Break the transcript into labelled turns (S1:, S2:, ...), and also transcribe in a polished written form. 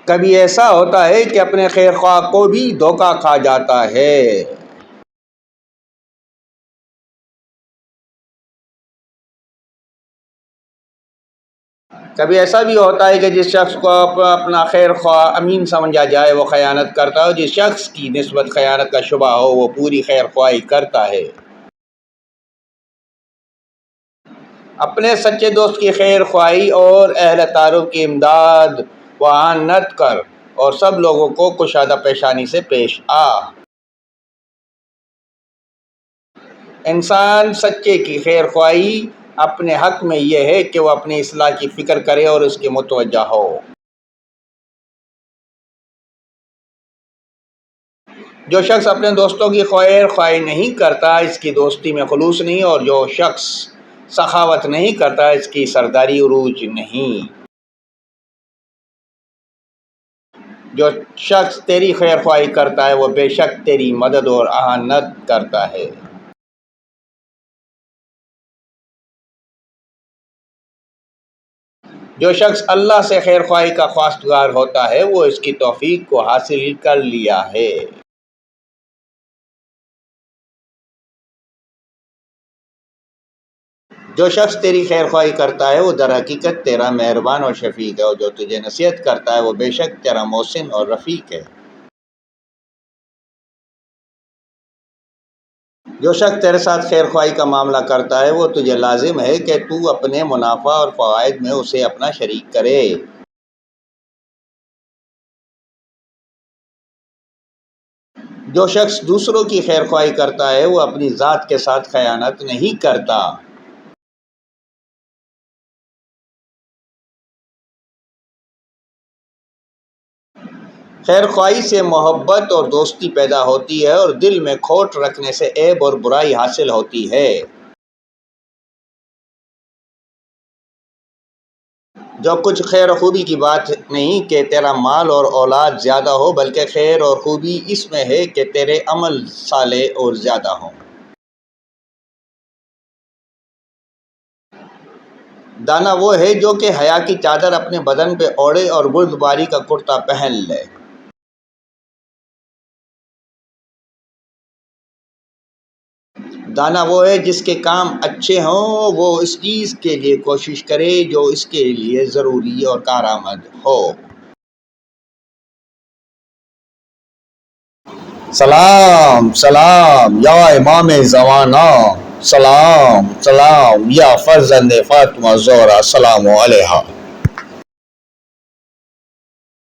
S1: کبھی ایسا ہوتا ہے کہ اپنے خیر خواہ کو بھی دھوکہ کھا جاتا ہے۔ کبھی ایسا بھی ہوتا ہے کہ جس شخص کو اپنا خیر خواہ امین سمجھا جائے وہ خیانت کرتا ہے، جس شخص کی نسبت خیانت کا شبہ ہو وہ پوری خیر خواہی کرتا ہے۔ اپنے سچے دوست کی خیر خواہی اور اہل تعارف کی امداد و اعانت کر اور سب لوگوں کو کشادہ پیشانی سے پیش آ۔ انسان سچے کی خیر خواہی اپنے حق میں یہ ہے کہ وہ اپنی اصلاح کی فکر کرے اور اس کے متوجہ ہو۔ جو شخص اپنے دوستوں کی خیر خواہی نہیں کرتا اس کی دوستی میں خلوص نہیں، اور جو شخص سخاوت نہیں کرتا اس کی سرداری عروج نہیں۔ جو شخص تیری خیر خواہی کرتا ہے وہ بے شک تیری مدد اور اعانت کرتا ہے۔ جو شخص اللہ سے خیر خواہی کا خواستگار ہوتا ہے وہ اس کی توفیق کو حاصل کر لیا ہے۔ جو شخص تیری خیر خواہی کرتا ہے وہ در حقیقت تیرا مہربان اور شفیق ہے، اور جو تجھے نصیحت کرتا ہے وہ بے شک تیرا محسن اور رفیق ہے۔ جو شخص تیرے ساتھ خیر خواہی کا معاملہ کرتا ہے وہ تجھے لازم ہے کہ تو اپنے منافع اور فوائد میں اسے اپنا شریک کرے۔ جو شخص دوسروں کی خیر خواہی کرتا ہے وہ اپنی ذات کے ساتھ خیانت نہیں کرتا۔ خیر خواہی سے محبت اور دوستی پیدا ہوتی ہے اور دل میں کھوٹ رکھنے سے عیب اور برائی حاصل ہوتی ہے۔ جو کچھ خیر و خوبی کی بات نہیں کہ تیرا مال اور اولاد زیادہ ہو، بلکہ خیر اور خوبی اس میں ہے کہ تیرے عمل صالح اور زیادہ ہوں۔ دانا وہ ہے جو کہ حیا کی چادر اپنے بدن پہ اوڑھے اور بردباری کا کرتا پہن لے۔ دانا وہ ہے جس کے کام اچھے ہوں، وہ اس چیز کے لیے کوشش کرے جو اس کے لیے ضروری اور کارآمد ہو۔ سلام سلام یا امام زمانہ، سلام سلام یا فرزند فاطمہ زہرا، سلام علیہا۔